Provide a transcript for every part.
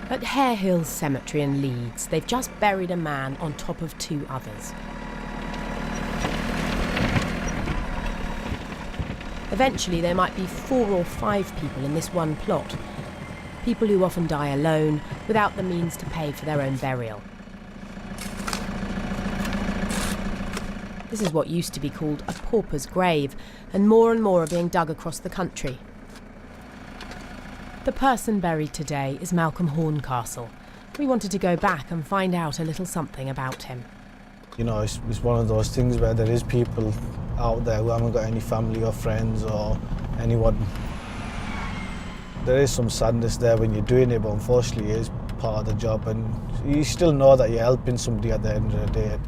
At Hare Hill Cemetery in Leeds, they've just buried a man on top of 2 others. Eventually, there might be 4 or 5 people in this one plot. People who often die alone, without the means to pay for their own burial. This is what used to be called a pauper's grave, and more are being dug across the country. The person buried today is Malcolm Horncastle. We wanted to go back and find out a little something about him. You know, it's one of those things where there is people out there who haven't got any family or friends or anyone. There is some sadness there when you're doing it, but unfortunately it is part of the job, and you still know that you're helping somebody at the end of the day.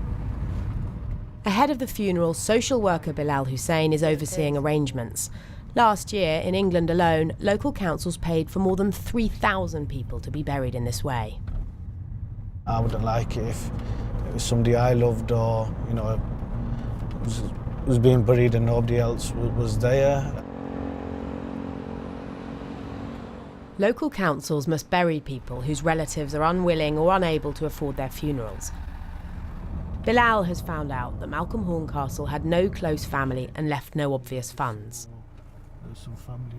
Ahead of the funeral, social worker Bilal Hussein is overseeing arrangements. Last year, in England alone, local councils paid for more than 3,000 people to be buried in this way. I wouldn't like it if it was somebody I loved or, you know, was being buried and nobody else was there. Local councils must bury people whose relatives are unwilling or unable to afford their funerals. Bilal has found out that Malcolm Horncastle had no close family and left no obvious funds. Some family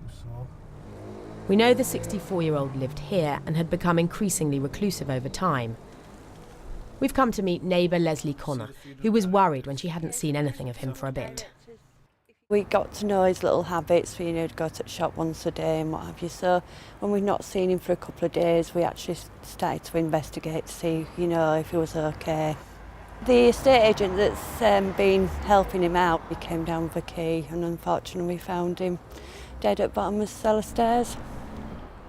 who saw. We know the 64-year-old lived here and had become increasingly reclusive over time. We've come to meet neighbour Leslie Connor, who was worried when she hadn't seen anything of him for a bit. We got to know his little habits, you know, to go to the shop once a day and what have you. So when we've not seen him for a couple of days, we actually started to investigate to see, you know, if he was okay. The estate agent that's been helping him out, he came down with a key, and unfortunately we found him dead at bottom of the cellar stairs.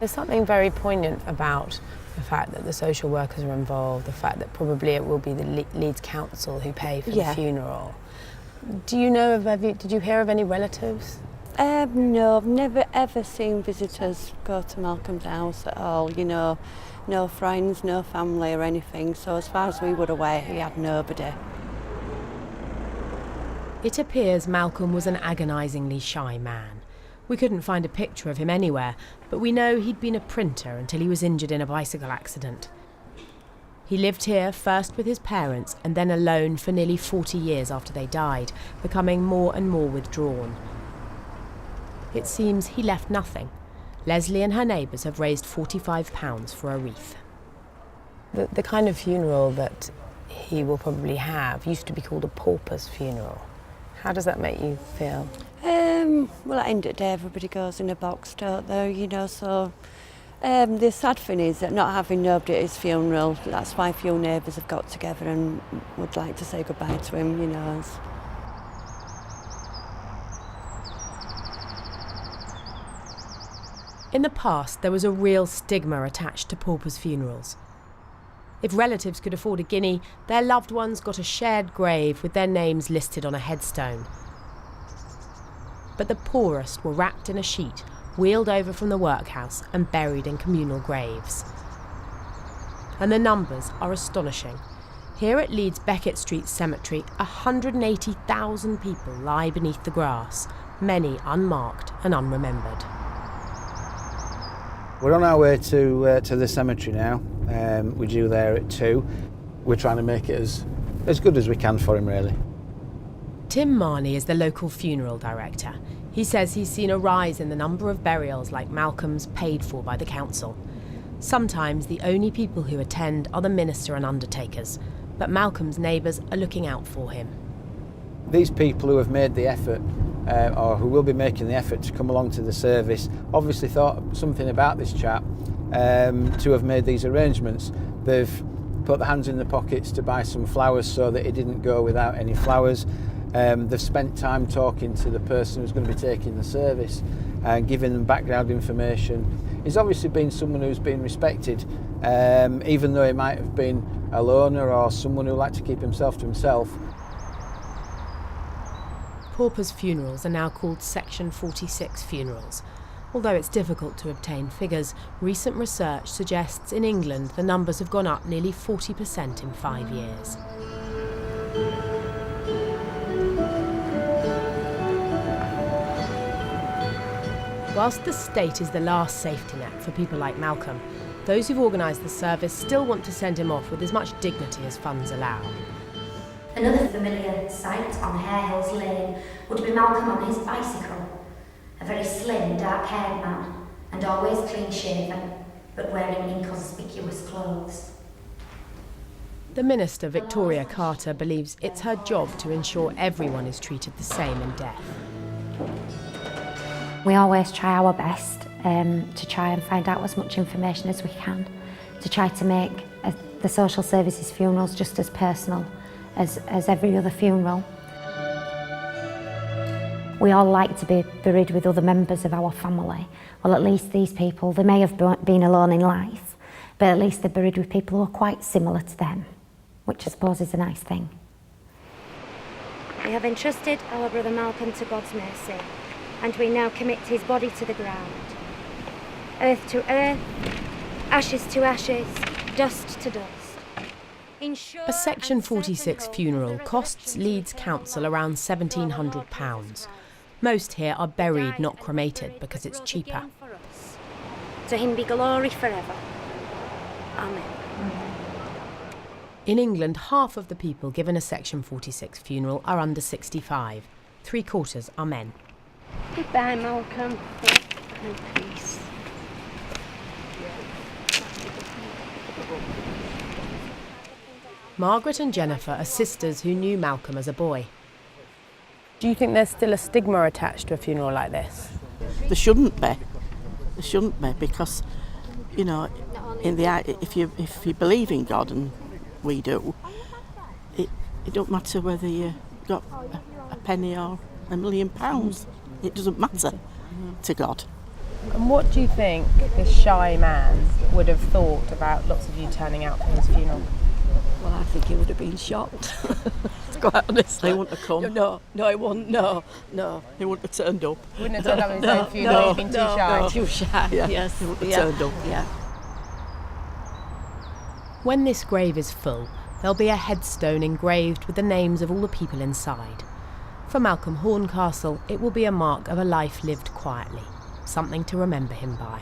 There's something very poignant about the fact that the social workers are involved, the fact that probably it will be the Leeds Council who pay for the funeral. Do you know did you hear of any relatives? No, I've never ever seen visitors go to Malcolm's house at all, you know. No friends, no family or anything, so as far as we were aware, he had nobody. It appears Malcolm was an agonisingly shy man. We couldn't find a picture of him anywhere, but we know he'd been a printer until he was injured in a bicycle accident. He lived here first with his parents and then alone for nearly 40 years after they died, becoming more and more withdrawn. It seems he left nothing. Leslie and her neighbours have raised £45 for a wreath. The kind of funeral that he will probably have used to be called a pauper's funeral. How does that make you feel? Well, at the end of the day, everybody goes in a box, don't they, you know, so the sad thing is that not having nobody at his funeral, that's why a few neighbours have got together and would like to say goodbye to him, you know. In the past, there was a real stigma attached to paupers' funerals. If relatives could afford a guinea, their loved ones got a shared grave with their names listed on a headstone. But the poorest were wrapped in a sheet, wheeled over from the workhouse and buried in communal graves. And the numbers are astonishing. Here at Leeds Beckett Street Cemetery, 180,000 people lie beneath the grass, many unmarked and unremembered. We're on our way to the cemetery now. We're due there at 2. We're trying to make it as good as we can for him, really. Tim Marney is the local funeral director. He says he's seen a rise in the number of burials like Malcolm's paid for by the council. Sometimes the only people who attend are the minister and undertakers, but Malcolm's neighbours are looking out for him. These people who have made the effort, or who will be making the effort to come along to the service, obviously thought something about this chap to have made these arrangements. They've put their hands in their pockets to buy some flowers so that he didn't go without any flowers. They've spent time talking to the person who's going to be taking the service and giving them background information. He's obviously been someone who's been respected, even though he might have been a loner or someone who liked to keep himself to himself. Paupers' funerals are now called Section 46 funerals. Although it's difficult to obtain figures, recent research suggests in England the numbers have gone up nearly 40% in 5 years. Whilst the state is the last safety net for people like Malcolm, those who've organised the service still want to send him off with as much dignity as funds allow. Another familiar sight on Hare Hills Lane would be Malcolm on his bicycle. A very slim, dark-haired man, and always clean-shaven, but wearing inconspicuous clothes. The Minister, Victoria Carter, believes it's her job to ensure everyone is treated the same in death. We always try our best to try and find out as much information as we can, to try to make the social services funerals just as personal as every other funeral. We all like to be buried with other members of our family. Well, at least these people, they may have been alone in life, but at least they're buried with people who are quite similar to them, which I suppose is a nice thing. We have entrusted our brother Malcolm to God's mercy, and we now commit his body to the ground. Earth to earth, ashes to ashes, dust to dust. A Section 46 funeral costs Leeds Council around £1,700. Most here are buried, not cremated, because it's cheaper. To him be glory forever. Amen. In England, half of the people given a Section 46 funeral are under 65. 3/4 are men. Goodbye, Malcolm. And peace. Margaret and Jennifer are sisters who knew Malcolm as a boy. Do you think there's still a stigma attached to a funeral like this? There shouldn't be. There shouldn't be, because, you know, if you believe in God, and we do, it don't matter whether you got a penny or £1 million. It doesn't matter to God. And what do you think this shy man would have thought about lots of you turning out for his funeral? Well, I think he would have been shocked, quite honestly. They wouldn't have come. No, he wouldn't. No. He wouldn't have turned up. Wouldn't have turned up at his own funeral, he'd been too shy. No, too shy, Yeah, yes. he wouldn't have turned up. Yeah. When this grave is full, there'll be a headstone engraved with the names of all the people inside. For Malcolm Horncastle, it will be a mark of a life lived quietly, something to remember him by.